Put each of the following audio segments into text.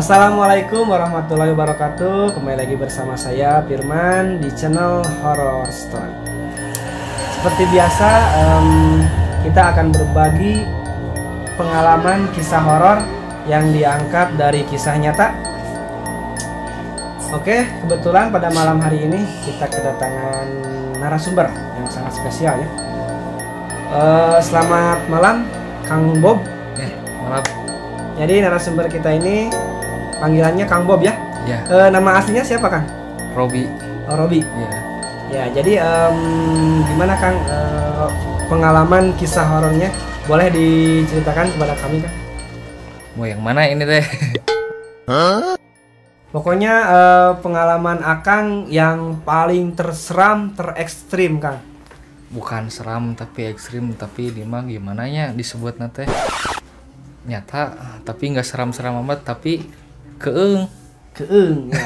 Assalamualaikum warahmatullahi wabarakatuh. Kembali lagi bersama saya Firman di channel Horror Story. Seperti biasa, kita akan berbagi pengalaman kisah horor yang diangkat dari kisah nyata. Oke, kebetulan pada malam hari ini kita kedatangan narasumber yang sangat spesial ya. Selamat malam, Kang Bob. Malam. Jadi narasumber kita ini panggilannya Kang Bob ya? Ya. Nama aslinya siapa Kang? Robi. Oh, Robi. Ya. Ya, jadi gimana Kang pengalaman kisah horornya? Boleh diceritakan kepada kami Kang? Mau yang mana ini teh? Pokoknya pengalaman Akang yang paling terseram, terekstrim Kang. Bukan seram tapi ekstrim, tapi di mah gimana nya disebut nate? Nyata, tapi nggak seram-seram amat, tapi keeng ya.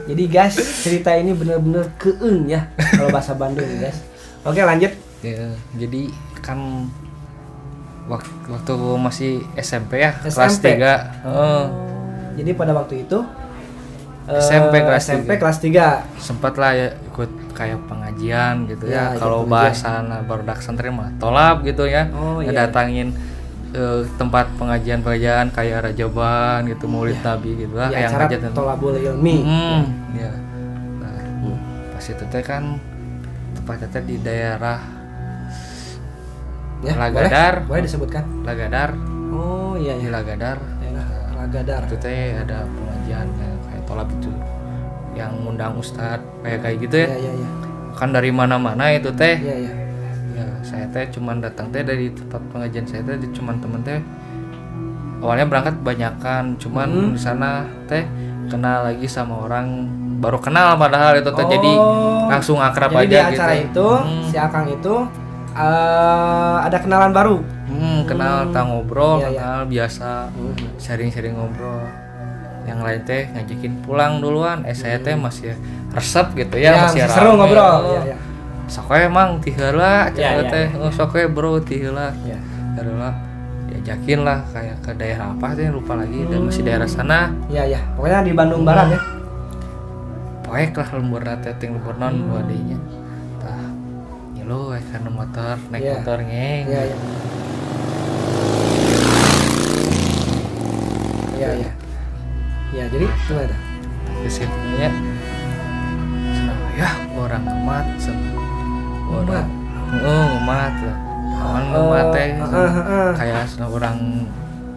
Jadi guys, cerita ini bener-bener keeng ya kalau bahasa Bandung guys. Oke, lanjut. Ya, jadi kan waktu masih SMP ya, kelas SMP? 3. Jadi pada waktu itu SMP kelas 3 sempat lah ya ikut kayak pengajian gitu Ya, ya. Kalau ikut bahasa barudak santri mah tolab gitu ya. Oh, iya. Ngedatangin tempat pengajian kayak Rajaban gitu, Maulid Nabi gitu lah, ya, kayak acara ngajak Tholabul Ilmi. ya. Nah, pas itu teh kan tempatnya teh di daerah Ya, Lagadar. boleh disebutkan. Lagadar. Oh iya Di ya. Lagadar. Daerah Lagadar. Itu teh ada pengajian kayak tolab itu yang ngundang ustadz kayak gitu ya. Iya. Kan dari mana-mana itu teh. Iya. Ya, saya teh cuman datang teh dari tempat pengajian saya teh cuman temen teh awalnya berangkat banyakan, cuman di sana teh kenal lagi sama orang, baru kenal padahal itu teh, jadi langsung akrab jadi aja di gitu. acara itu si Akang itu ada kenalan baru. Kenal, tak ngobrol, Iya. kenal biasa, sharing ngobrol. Yang lain teh ngajakin pulang duluan, saya teh masih resep gitu ya, masih seru rame. ngobrol. Iya. Sok we mang ti heula Iya. teh. Sok we bro ti heula. Iya. Heula diajakin lah kayak ke daerah apa sih lupa lagi, dan masih daerah sana. Iya. Pokoknya di Bandung Barat ya. Poek lah lembur teh ting lembur non dua dinya. Tah ngilu we kana motor, naik Iya. motor ngeng. Iya. Ya, jadi gimana? Ke situnya senang ya orang kemat orang ngemat lah kawan ngemat teh kayak orang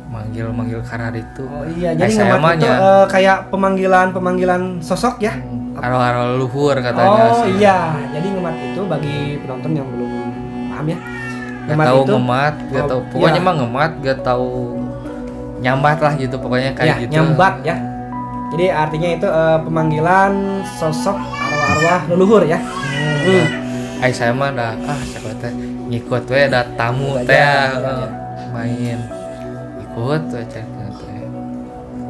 manggil karar itu. Oh iya, jadi ngemat itu kayak pemanggilan sosok ya. Aro luhur katanya. Oh iya, jadi ngemat itu bagi penonton yang belum paham ya. Gak tahu ngemat, gak tahu pokoknya mah ngemat, gak tahu nyambat lah gitu pokoknya kayak gitu. Nyambat ya. Jadi artinya itu pemanggilan sosok arwah-arwah leluhur ya. Saya mah dah siapa teh ngikut we ada tamu teh main ikut we cek teh.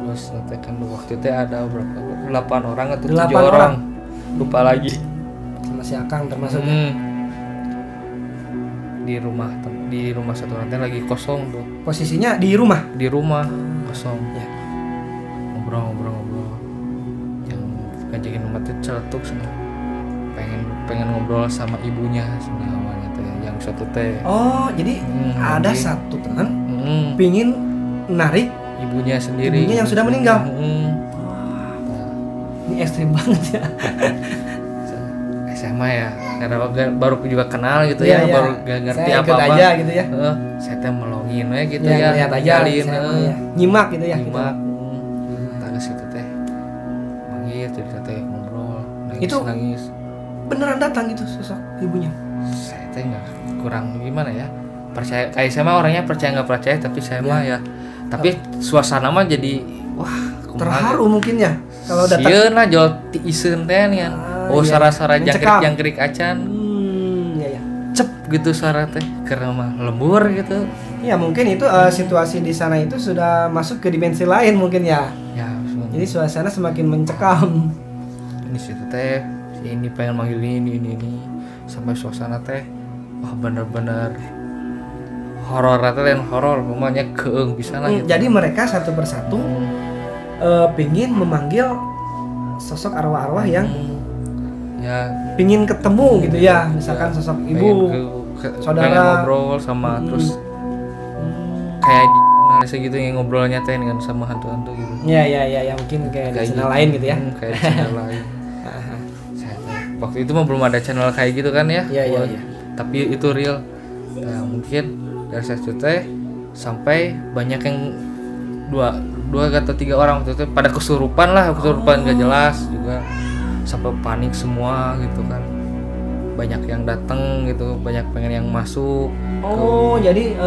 Terus nanti kan waktu itu ada berapa 8 orang atau 7 orang lupa lagi sama si Akang termasuk. Di rumah satu nanti lagi kosong tuh. Posisinya di rumah Kosong ya. Ngobrol yang ngajakin rumah teh celetuk sana pengen ngobrol sama ibunya sebenarnya awalnya teh yang satu teh. Oh jadi ada satu teman pingin narik ibunya sendiri, yang sudah meninggal. Ini ekstrim banget ya. SMA ya, karena baru juga kenal gitu ya, baru gak ngerti saya apa-apa aja gitu ya. Saya teh melongin we gitu ya, ya, ngejalin nyimak gitu ya. Nyimak. Ke situ teh manggil cerita teh ngobrol nangis. Beneran datang gitu sosok ibunya. Saya teh nggak kurang gimana ya, percaya kayak saya mah orangnya percaya nggak percaya, tapi saya mah ya tapi suasana mah jadi wah terharu mungkin ya kalau datang. Sieun lah jual ti iseun teh nih sara-sara jangkrik acan. Iya. Cep gitu suara teh karena mah lembur gitu. Ya mungkin itu situasi di sana itu sudah masuk ke dimensi lain mungkin ya. Jadi suasana semakin mencekam. Ini situ teh ini pengen manggil ini sampai suasana teh wah bener-bener horor atau lain horor pokoknya keeng bisa lah gitu. Jadi mereka satu persatu pingin memanggil sosok arwah-arwah yang ya pingin ketemu gitu ya, misalkan sosok ibu, saudara, pengen ngobrol sama terus kayak di channel segitu yang ngobrolnya teh dengan sama hantu-hantu gitu. Ya mungkin kayak di channel lain gitu ya. Kayak di channel lain. Waktu itu mah belum ada channel kayak gitu kan ya. Iya. Tapi itu real. Nah, mungkin dari saya teh sampai banyak yang dua atau 3 orang waktu itu pada kesurupan gak jelas juga, sampai panik semua gitu kan. Banyak yang datang gitu, banyak pengen yang masuk. Jadi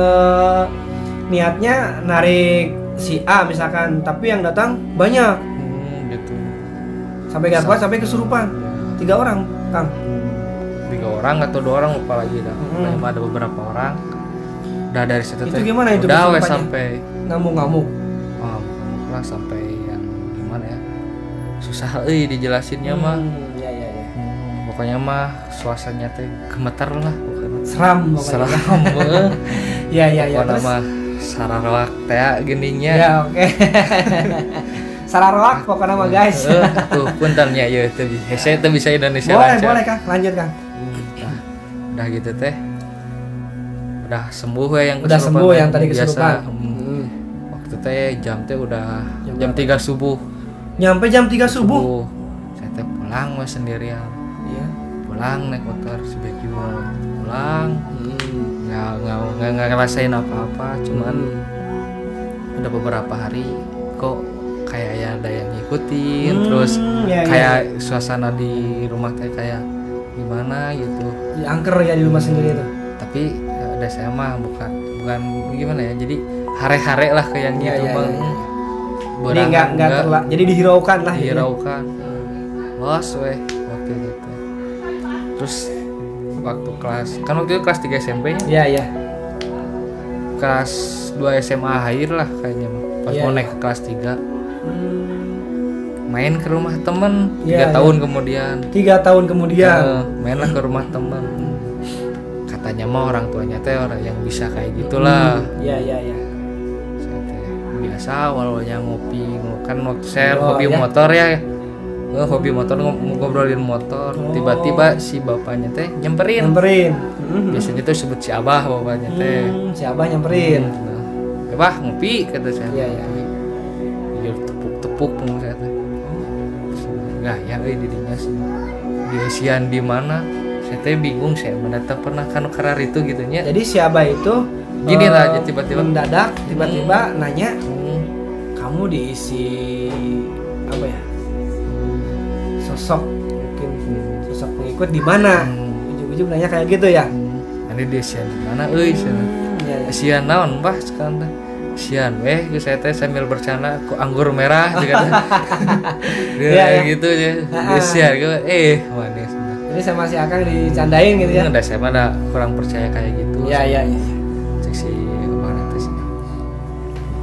niatnya narik si A misalkan, tapi yang datang banyak. Gitu. Sampai gak kuat, sampai kesurupan. 3 orang, Kang. 3 orang atau 2 orang lupa lagi dah. Memang ada beberapa orang. Udah dari situ itu gimana itu udah kesurupannya? Sampai ngamuk-ngamuk. Ngamuk lah sampai yang gimana ya? Susah dijelasinnya mah. Iya. Pokoknya mah suasananya teh gemetar lah pokoknya. Seram pokoknya. Seram. Iya. Pokoknya mah sararwak teh gininya. Ya, oke. Sararwak pokoknya mah guys. Tuh puntennya ya teh bisa Indonesia lancar. Boleh Kang, lanjut Kang. Udah gitu teh. Udah sembuh ya yang udah sembuh yang tadi kesurupan. Waktu teh jam teh udah jam 3 subuh. Nyampe jam 3 subuh. Saya teh pulang mah sendirian. Iya. Pulang naik motor si Becky mau pulang. Nggak ngerasain apa-apa, cuman udah beberapa hari kok kayak ada yang ngikutin, terus kayak suasana di rumah teh kayak gimana gitu. Angker ya di rumah sendiri itu. Tapi ada saya mah bukan gimana ya, jadi hare-hare lah kayak gitu bang. Jadi nggak jadi dihiraukan lah. Dihiraukan. Los weh waktu itu. Terus waktu waktu itu kelas 3 SMP nya. Iya. Kelas 2 SMA akhir lah kayaknya pas mau naik ke kelas 3. Main ke rumah temen 3 tahun kemudian. 3 tahun kemudian. Mainlah ke rumah temen. Katanya mah orang tuanya teh orang yang bisa kayak gitulah. Iya. Biasa awalnya ngopi kan waktu saya hobi motor ya. Hobi motor ngobrolin motor. Tiba-tiba si bapaknya teh nyamperin. Biasanya tuh sebut si abah bapaknya teh. Si abah nyamperin. Abah ngopi kata saya. Iya. Dia tepuk-tepuk pun saya teh. Nah, ya dirinya sih. Diusian di mana? Saya teh bingung, saya mendatang pernah kan karar itu gitunya. Jadi si abah itu gini lah aja tiba-tiba mendadak tiba-tiba nanya, kamu diisi apa ya? Sosok mungkin sosok pengikut di mana? Ujung-ujung nanya kayak gitu ya. Nanti dia sian di mana euy sana. Sian naon Mbah sekarang teh. Sian geus saya teh sambil bercanda kok anggur merah juga. Dia gitu aja. Dia sian manis. Jadi sama si Akang dicandain gitu ya. Udah saya mah kurang percaya kayak gitu. Iya. Cek si mana teh sih.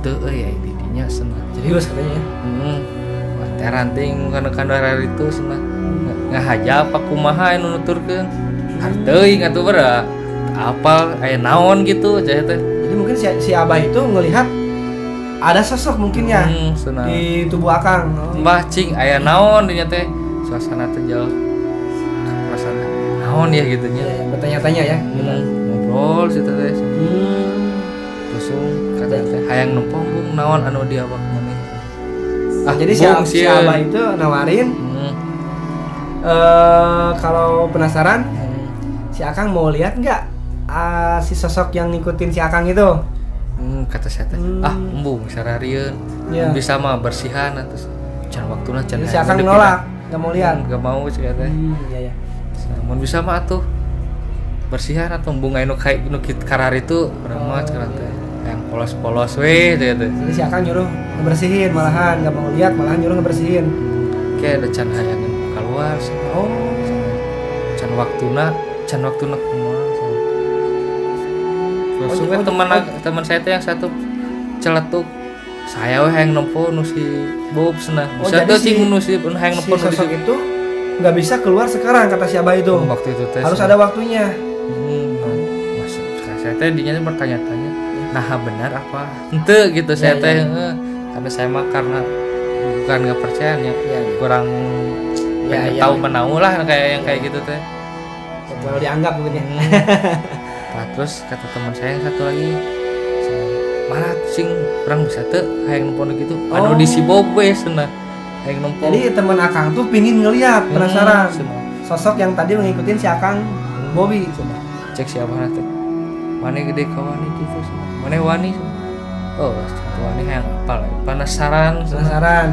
Teu euy didinya cenah. Serius katanya ya. Ranting karena hari itu senang ngahaja apa kumaha anu nuturkeun harteuing atuh beura apal aya naon gitu teh. Jadi mungkin si abah itu ngelihat ada sosok mungkin ya di tubuh Akang. Mbah cing aya naon dinya teh suasana teh jauh perasaan naon ya gitunya. Iya, bertanya-tanya ya. Ngobrol situ teh. Terus kata teh hayang nempong bung naon anu dia waktu jadi si abah itu nawarin kalau penasaran si Akang mau lihat nggak si sosok yang ngikutin si Akang itu. Kata saya teh embung sararieun bisa mah bersihan terus can waktuna can. Si Akang nolak nggak mau lihat. Nggak mau sih teh. Iya. Mun bisa mah atuh bersihan atau embung anu kayak nu karar itu urang mah cenah teh yang polos-polos weh teh. Jadi si Akang nyuruh ngebersihin, malahan nggak mau lihat, malahan nyuruh ngebersihin. Kayak ada can hayangan keluar. Can waktuna kumaha. Terus teman saya teh yang satu celetuk saya weh yang nempo nu si Bob cenah. Bisa teh cing nu si hayang nempo si sosok itu nggak bisa keluar sekarang kata si abah itu. Waktu itu teh harus ada waktunya. Saya teh dinya bertanya-tanya. Nah benar apa? Ente gitu saya teh. Karena saya mah karena bukan nggak percaya ya, Iya. kurang Ya, pengen ya. tahu menau lah kayak yang kayak gitu teh. Terlalu dianggap mungkin ya. Nah, terus kata teman saya yang satu lagi, mana sing orang bisa tuh hayang nempon gitu. Anu Oh. di si Bobe cenah. Hayang nempon. Jadi teman Akang tuh pingin ngeliat, penasaran cenah. sosok yang tadi mengikutin si Akang Bobby. Cek siapa nanti. Mana gede kawani gitu cenah. Mana wani cenah. Oh, satu wani hayang apal. Penasaran cenah. Penasaran.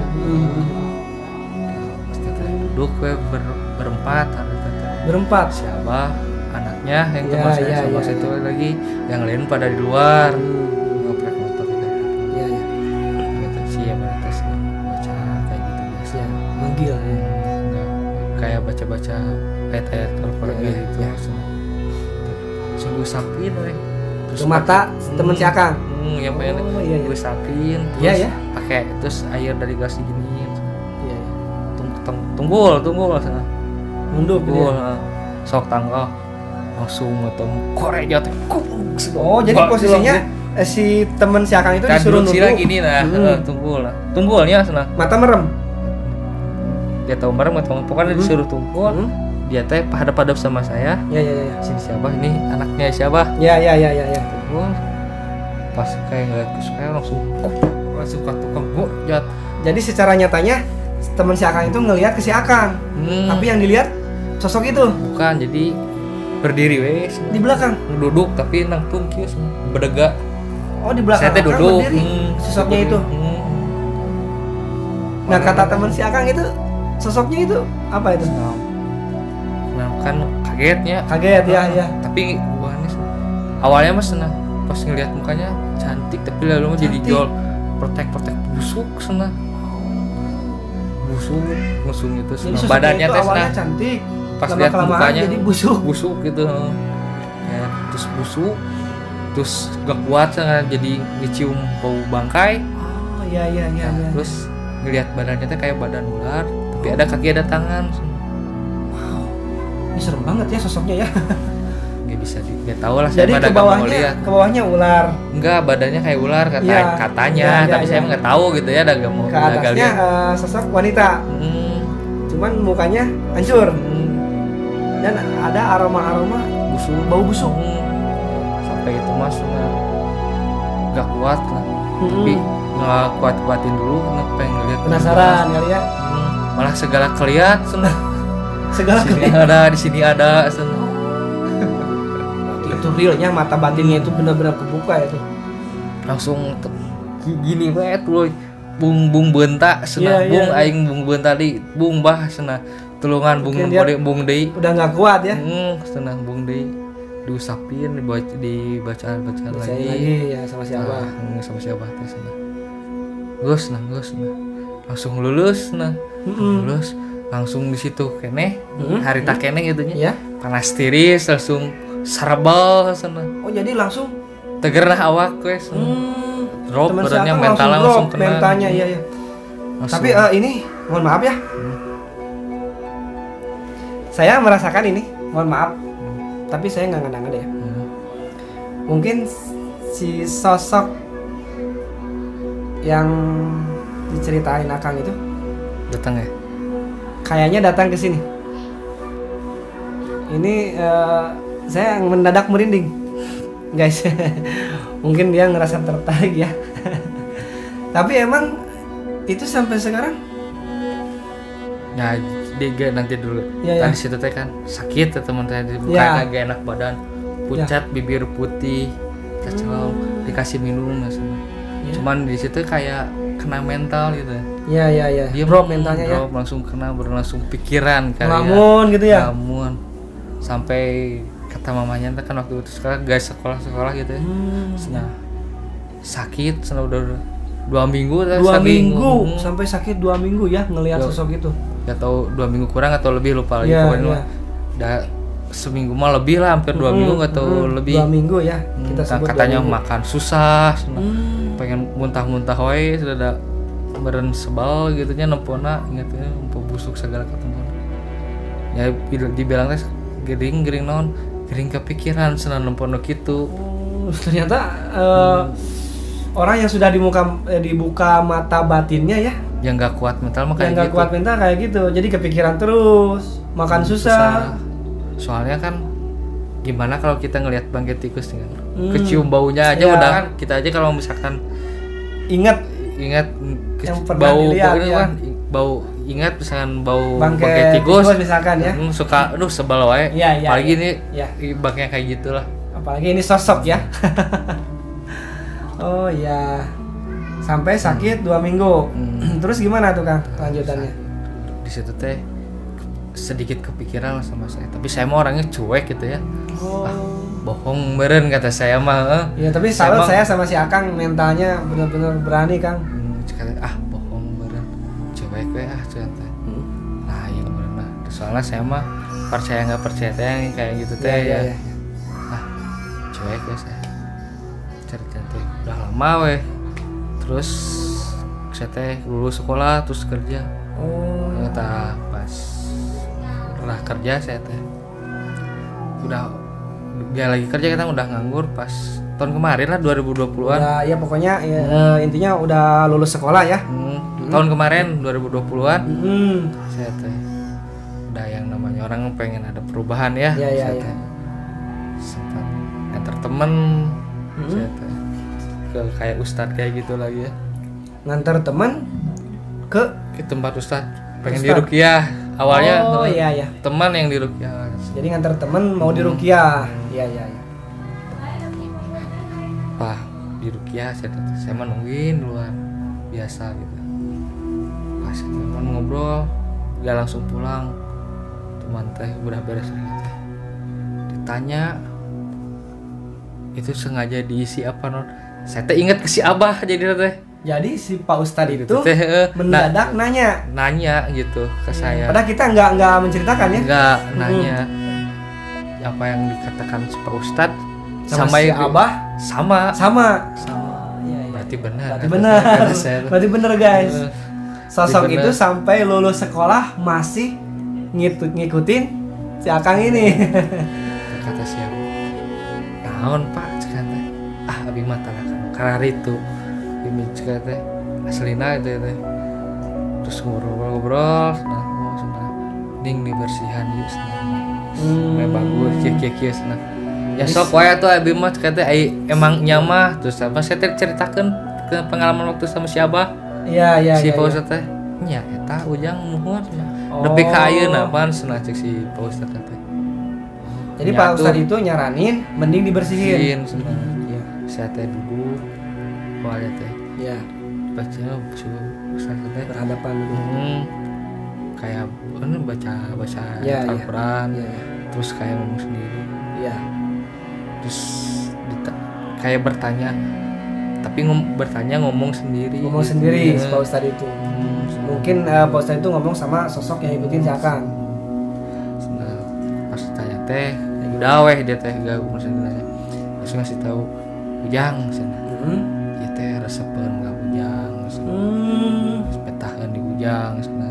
Duduk we berempat ada teh. Berempat. Siapa anaknya yang Ya, teman saya ya, sama ya. satu lagi yang lain pada di luar ngoprek motor gitu. Iya, iya. Gitu sih ya mereka sih baca kayak gitu biasa. Ya, manggil ya. Enggak kayak baca-baca ayat-ayat Al-Qur'an Ya, ya, gitu. ya. Sungguh sapin we. Ke mata temen si Akang. yang pengen Oh, iya, iya. gue sapin terus Iya, ya. pakai terus air dari gelas diginiin. Iya, iya. Tunggul sana. Nunduk gitu Tunggul. ya. Sok tanggal langsung ketemu korek jatuh. Oh, jadi posisinya si temen si Akang itu disuruh duduk nunduk. sila gini nah, tunggulnya sana. Mata merem. Dia tahu merem atau pokoknya disuruh tunggul. Dia teh hadap-hadap sama saya. Ya, ya, ya. Sini siapa? Ini anaknya siapa? Ya, ya, ya, ya, ya. Tunggul. Pas kayak ngeliat ke saya langsung ke tukang jat. Jadi secara nyatanya temen si Akang itu ngelihat ke si Akang. Tapi yang dilihat sosok itu bukan, jadi berdiri wes di belakang. duduk tapi nangtung kieu bedega. Oh, di belakang Saya teh Akang duduk. berdiri. Sosoknya itu. Nah, kata temen si Akang itu sosoknya itu apa itu? Nah, kan kagetnya. Kaget ya, ya. Tapi wah ini awalnya mas senang pas ngeliat mukanya cantik tapi lalu mah jadi Cantik. jual protek busuk senang busuk itu Jadi senang sosoknya badannya itu teh awalnya senang cantik. pas lihat Lama-kelamaan mukanya jadi busuk. gitu ya, terus busuk terus gak kuat senang jadi ngecium bau bangkai. Oh, iya, iya, iya, Nah, iya. terus ngelihat badannya teh kayak badan ular tapi ada kaki ada tangan. Wow. Ini serem banget ya sosoknya ya. Nggak bisa nggak tahu lah saya Jadi mah ke dagang mau bawahnya, lihat. ke bawahnya ular. Enggak, badannya kayak ular Iya. katanya, Iya, iya, tapi saya iya. mah nggak tahu gitu ya, dagang mau Ke atasnya lihat. sosok wanita. Cuman mukanya hancur dan ada aroma-aroma Busuk, bau busuk. sampai itu mas nggak kuat lah, tapi nggak kuatin dulu, pengen ngeliat. Penasaran kali ya. Malah segala keliat, seneng. Segala Sini ada, di sini ada, seneng. itu realnya mata batinnya itu benar-benar kebuka ya tuh. Langsung gini banget loh. Bung bentak senang, Iya, bung iya. aing bung bentak di bung bah senang tulungan bung Mungkin dia bung deui. Udah nggak kuat ya. Senang bung deui diusapin dibacaan Bacain lagi. lagi ya sama siapa. Sama siapa teh senang. Gus nah langsung lulus nah. Lulus langsung di situ keneh hari tak keneh gitunya. Ya. Panas tiris langsung sarbal senang. Oh, jadi langsung Tegerna awak we senang. Drop teman si badannya Akang mental drop langsung kena. mentalnya iya ya. Langsung. Tapi ini mohon maaf ya. Saya merasakan ini, mohon maaf. Tapi saya nggak ngada-ngada ya. Mungkin si sosok yang diceritain Akang itu datang ya. kayaknya datang ke sini. Ini saya mendadak merinding, guys. Mungkin dia ngerasa tertarik ya. Tapi emang itu sampai sekarang Ya, dia nanti dulu. Ya, ya. Tadi situ teh kan sakit ya teman saya dibuka Ya. gak enak badan, pucat, bibir putih, kacau, dikasih minum semua. Ya. Cuman di situ kayak kena mental gitu. ya Dia drop mentalnya ya. drop, langsung kena berlangsung pikiran kali Ngelamun gitu ya. Ngelamun. Sampai kata mamanya kan waktu itu sekarang guys sekolah gitu ya. Nah, sakit selama udah 2 minggu 2 minggu sampai sakit 2 minggu ya ngelihat Yo. sosok itu. Gak tahu 2 minggu kurang atau lebih lupa lagi Ya, pokoknya ya. mah. Udah seminggu mah lebih lah, hampir 2 minggu gak tahu lebih. 2 minggu ya kita sebut. Katanya 2 minggu. makan susah, pengen muntah-muntah wae sudah ada meren sebal gitunya nempona ingatnya empuk busuk segala ketemu. Ya dibilang teh gering non gering kepikiran senang nempono gitu. Ternyata orang yang sudah dibuka mata batinnya ya yang nggak kuat mental mah kayak yang nggak gitu. kuat mental kayak gitu, jadi kepikiran terus, makan susah. Soalnya kan gimana kalau kita ngelihat bangkai tikus nih kan, Hmm. kecium baunya aja Iya. udah kan, kita aja kalau misalkan Ingat ingat Yang pernah dilihat, itu ya. kan bau, ingat misalkan bau bangkai bangkai tikus misalkan ya. suka sebel wae. Iya, iya, Apalagi iya. ini Iya. bangkai kayak gitulah. Apalagi ini sosok ya. Oh iya. Sampai sakit 2 minggu. Terus gimana tuh Kang lanjutannya? Di situ teh sedikit kepikiran lah sama saya, tapi saya mah orangnya cuek gitu ya. Oh. Bohong beren kata saya mah. Ya tapi salut saya sama si Akang, mentalnya benar-benar berani Kang. Kata bohong beren, cuek we ternyata. Nah iya bener nah. Soalnya saya mah percaya nggak percaya teh yang kayak gitu teh ya. Cuek ya saya. Cerita teh udah lama weh. Terus saya teh lulus sekolah terus kerja. Oh. Ternyata pas udah kerja saya teh udah dia lagi kerja, kita udah nganggur pas tahun kemarin lah 2020-an. Udah, ya pokoknya ya, intinya udah lulus sekolah ya. Tahun kemarin 2020-an Hmm. saya teh udah yang namanya orang pengen ada perubahan ya. Iya, iya, Saya iya. teh sempat antar temen saya teh ke kayak ustadz kayak gitu lagi ya, Ngantar teman ke ke tempat ustadz pengen Ustadz. diruqyah awalnya. Oh iya iya. Teman yang diruqyah. Jadi ngantar teman mau diruqyah. Iya iya iya. Pak diruqyah saya mah nungguin duluan biasa gitu. Pas teman ngobrol gak langsung pulang, teman teh udah beres teh ditanya itu sengaja diisi apa non, saya teh inget ke si abah jadi teh. Jadi si Pak Ustadz itu Teh mendadak nanya. nanya gitu ke saya. Padahal kita nggak menceritakan ya. Enggak nanya apa yang dikatakan si Pak Ustadz Sama si yang Abah sama. sama. Iya, iya. Berarti benar. Berarti benar. Kata saya. Berarti benar guys. Sosok Berarti itu benar. sampai lulus sekolah masih ngikutin si Akang ini. Kata siapa? Naon Pak cek teh. Abi mah tarakan karar itu. Ini cek teh aslina itu teh. Terus ngobrol-ngobrol, senang. Ding dibersihan yuk senang. Bagus kieu-kieu senang. Ya sok wae tuh abi mah cek teh emang nyamah terus apa saya teh ceritakeun ke pengalaman waktu sama si Abah. Iya iya Si iya. Pak iya. Ustadz teh nya eta ujang muhun Oh. nepi ka ayeuna pan cenah cek si Pak Ustadz teh. Jadi Ya, Pak tuh. Ustadz itu nyaranin mending dibersihin. Bersihin cenah. Iya. Saya teh duduk awalnya teh Iya. baca si Ustadz teh Berhadapan dulu. kayak baca Iya, iya. Al-Quran Iya iya. terus kayak ngomong sendiri Iya. terus kayak bertanya tapi bertanya ngomong sendiri. Ngomong sendiri si Iya. Pak Ustadz itu. Mungkin Pak Ustadz itu ngomong sama sosok yang ikutin si Akang. Nah, pas tanya teh udah weh dia teh gak mesti nanya langsung ngasih tahu ujang sana ya teh resepen gak ujang petahan di ujang sana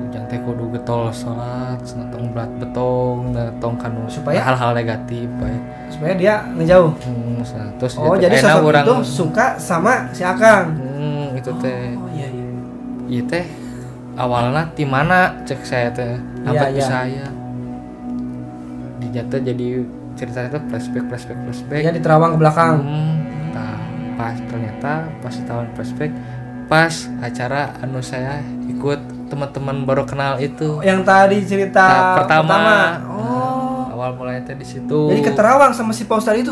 ujang teh kudu getol salat sana tong belat betong tong kanu Supaya? hal-hal negatif baik. Supaya dia ngejauh. Sana, terus Oh, dia teh, jadi "Ayeuna sosok urang itu suka sama si Akang. itu teh Oh iya iya. iya teh awalnya di mana cek saya teh Iya, abad iya. saya dijata jadi cerita itu flashback Dia di terawang ke belakang. Nah, ternyata pas tahun flashback pas acara anu saya ikut teman-teman baru kenal itu Yang tadi cerita Nah, pertama. Oh. awal mulanya teh di situ. Jadi ke terawang sama si Pak Ustadz itu.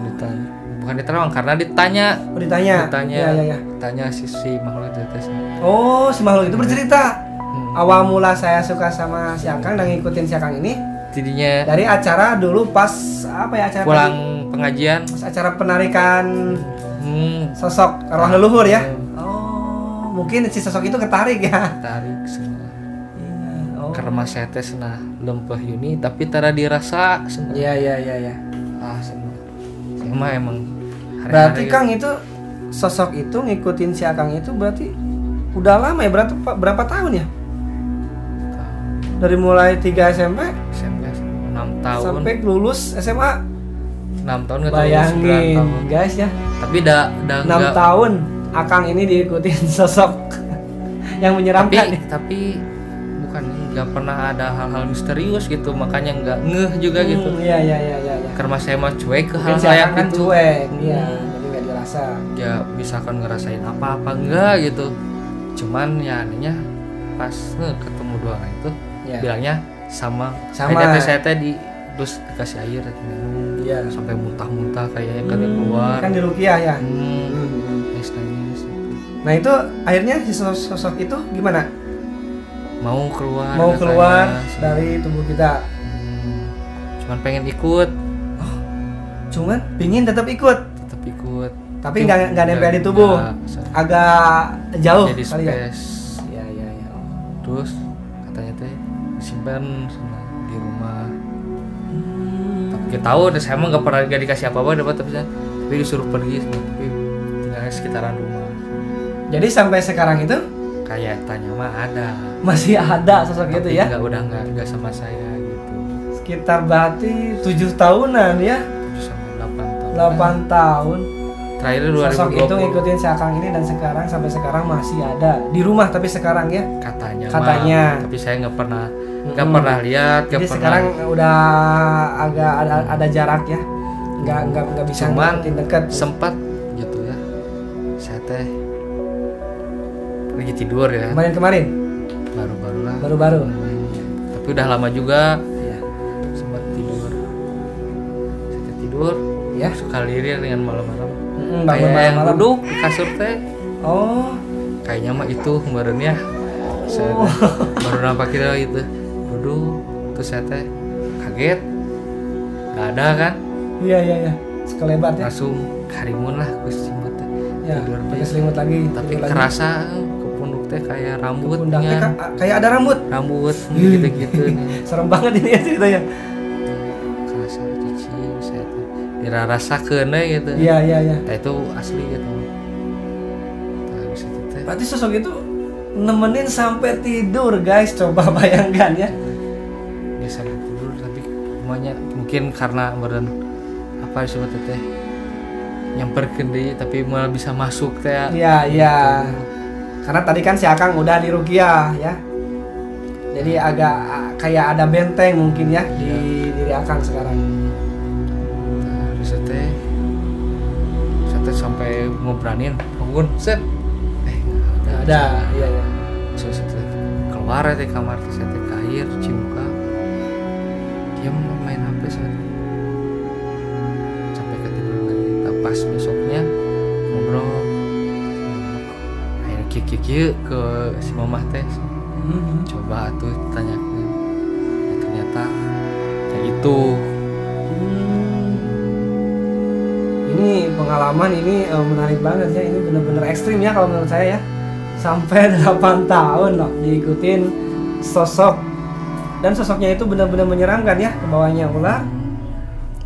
Ditanya. Bukan diterawang karena ditanya. Oh, ditanya. Iya iya iya. Tanya si makhluk itu teh. Oh, si makhluk itu bercerita. Awal mula saya suka sama si Akang dan ngikutin si Akang ini Jadinya dari acara dulu pas apa ya acara pulang tadi? pengajian Pas acara penarikan sosok arwah Nah, leluhur ya. Oh, mungkin si sosok itu ketarik ya. tarik sana. Oh. Karena saya teh senah lempeh yuni tapi tara dirasa senah. Iya iya iya iya. Senah. Saya mah emang Berarti hari-hari Kang itu sosok itu ngikutin si Akang itu berarti udah lama ya, berapa tahun ya? Dari mulai 3 SMP SMP 6 tahun. sampai lulus SMA. 6 tahun nggak tahu 9 Bayangin tahun. guys ya. Tapi dah 6 enggak tahun Akang ini diikutin sosok yang menyeramkan. Tapi bukan, nggak pernah ada hal-hal misterius gitu, makanya nggak ngeh juga gitu. Iya. Karena saya mah cuek ke Mungkin hal si kayak Akang kan gitu. cuek, iya, jadi nggak dirasa. Ya misalkan ngerasain apa-apa enggak gitu, cuman ya anehnya pas ketemu dua orang itu Ya. bilangnya sama. Sama. Kayaknya saya teh terus dikasih air Iya. sampai muntah-muntah kayaknya kan keluar. Kan di Rukiah ya. Nangis. Nah itu akhirnya si sosok itu gimana? Mau keluar Keluar katanya. dari tubuh kita. Cuman pengen ikut, Cuman pingin tetap ikut, tetap ikut. tapi nggak nempel di tubuh. Agak jauh jadi kali ya. space. Iya. Terus katanya teh simpan di rumah. Tapi kita tahu saya mah nggak pernah dikasih apa-apa dapat, tapi disuruh pergi, tapi tinggalnya sekitaran rumah. Jadi sampai sekarang itu Kayak tanya mah ada, masih ada sosok itu ya? udah nggak sama saya gitu. Sekitar berarti 7 tahunan ya? 7 sampai 8 tahun. 8 tahun. Terakhir Sosok 2020. itu ngikutin si Akang ini dan sekarang sampai sekarang masih ada di rumah, tapi sekarang ya? Katanya. Katanya. Tapi saya nggak pernah lihat. Jadi sekarang udah agak ada jarak ya? Nggak bisa Cuman ngikutin dekat. sempat gitu ya. Saya teh lagi tidur ya. Kemarin Baru-baru lah. baru Tapi udah lama juga. ya. Sempat tidur. Saya tidur. Ya. Suka lirir dengan malam-malam. Bangun Kayak yang malam-malam. duduk di kasur teh. Oh. Kayaknya mah itu kemarin ya. Saya baru nampak kita itu duduk. Terus saya teh kaget. Gak ada kan? Iya. Sekelebat ya. Langsung harimun lah gue selimut teh. Ya. Tidur Pakai teh. selimut lagi. Tapi tidur lagi. kerasa ke punduk teh kayak rambut. Pundaknya kan. kayak ada rambut. Rambut gitu-gitu nih. Serem banget ini ya ceritanya. Kerasa cici saya teh dirarasakeun gitu. Iya. Nah itu asli gitu. Nah, bisa itu teh. Berarti sosok itu nemenin sampai tidur guys, coba bayangkan ya. Dia sampai tidur tapi semuanya mungkin karena beren apa disebut teh nyamperkeun deui tapi malah bisa masuk teh. Iya. Karena tadi kan si Akang udah di Rukiah ya. Jadi agak kayak ada benteng mungkin ya di diri Akang sekarang. Nah, bisa teh sampai mau beraniin bangun set. Nggak ada. Iya. So, saya keluar dari kamar saya teh ke air cuci muka. Dia main HP sampai ketiduran lagi. Nah, pas besoknya ngobrol akhirnya kiki ke si mamah teh. Coba tuh tanyakan. Ya, ternyata ya itu. Ini pengalaman ini menarik banget ya. Ini bener-bener ekstrim ya kalau menurut saya ya. Sampai 8 tahun loh diikutin sosok, dan sosoknya itu benar-benar menyeramkan ya. Kebawahnya ular,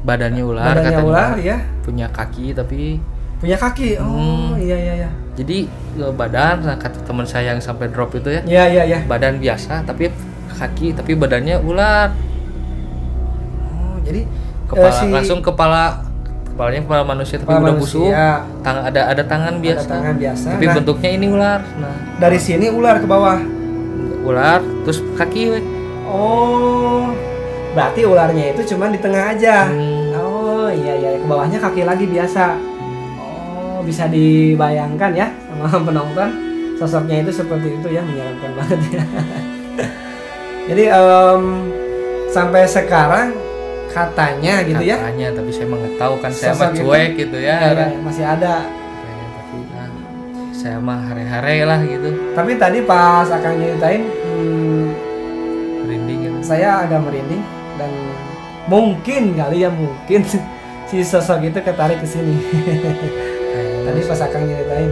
Badannya ular, badannya katanya. ular ya, Punya kaki tapi punya kaki. Oh iya. jadi badan, nah, kata teman saya yang sampai drop itu ya, Iya. badan biasa tapi kaki tapi badannya ular. Oh jadi Langsung kepalanya kepala manusia tapi udah busuk. Ada tangan biasa. Ada tangan biasa. Tapi Nah, bentuknya ini ular. Nah, dari sini ular ke bawah. ular terus kaki we. Oh, berarti ularnya itu cuma di tengah aja. Oh iya. Ke bawahnya kaki lagi biasa. Oh, bisa dibayangkan ya sama penonton. Sosoknya itu seperti itu ya, menyeramkan banget ya. Jadi sampai sekarang katanya gitu ya. Katanya, tapi saya mah nggak tahu kan, saya Sosok mah cuek gitu ya. Iya, masih ada. Tapi saya mah hare-hare lah gitu. Tapi tadi pas Akang nyeritain, Merinding gitu. saya agak merinding dan mungkin si sosok itu ketarik ke sini. Tadi pas Akang nyeritain.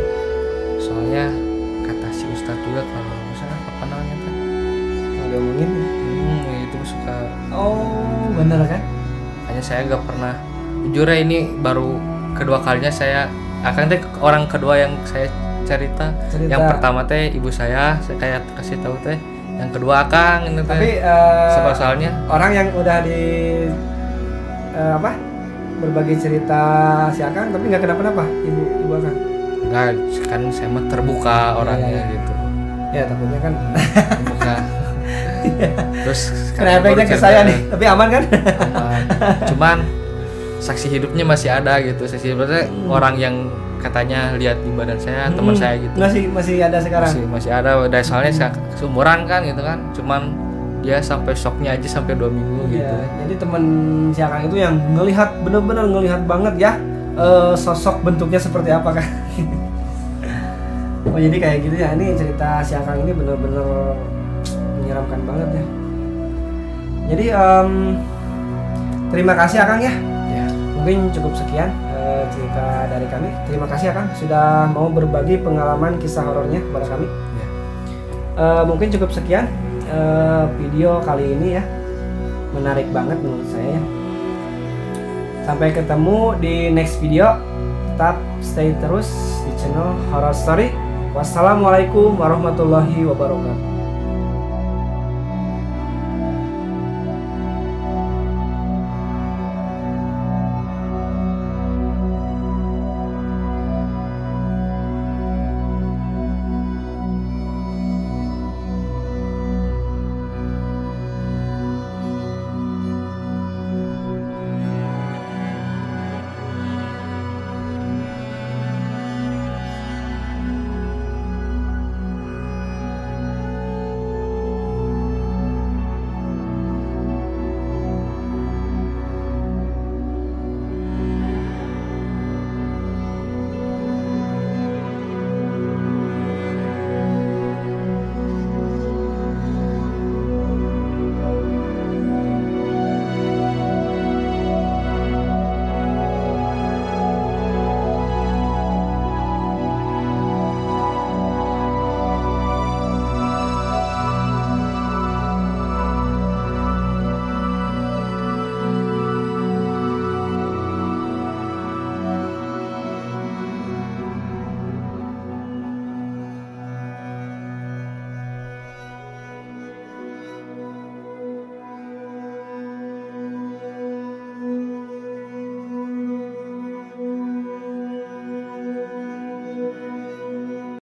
Soalnya kata si Ustadz juga kalau misalnya apa namanya teh? Kalau diomongin, Itu suka. oh bener kan? Makanya saya nggak pernah. Jujur ya ini baru kedua kalinya saya. Akang teh orang kedua yang saya cerita. Yang pertama teh ibu saya kayak kasih tahu teh. Yang kedua Akang ini teh. Tapi soalnya orang yang udah di berbagi cerita si Akang tapi nggak kenapa-napa ibu Akang. Enggak, kan saya mah terbuka orangnya Iya. gitu. Ya takutnya kan Terbuka. Terus kena efeknya ke saya nih, tapi aman kan? aman. Cuman saksi hidupnya masih ada gitu. Saksi hidupnya orang yang katanya lihat di badan saya, teman saya gitu. Masih ada sekarang. Masih ada. Dan soalnya saya seumuran kan gitu kan. Cuman dia sampai shocknya aja sampai 2 minggu gitu. Iya, jadi teman si Akang itu yang ngelihat bener-bener ngelihat banget ya sosok bentuknya seperti apa kan. Oh jadi kayak gitu ya, ini cerita si Akang ini bener-bener menyeramkan banget ya. Jadi terima kasih Akang ya. Ya. Mungkin cukup sekian cerita dari kami. Terima kasih Akang sudah mau berbagi pengalaman kisah horornya kepada kami. Ya. Mungkin cukup sekian video kali ini ya, menarik banget menurut saya ya. Sampai ketemu di next video, tetap stay terus di channel Horror Story. Wassalamualaikum warahmatullahi wabarakatuh.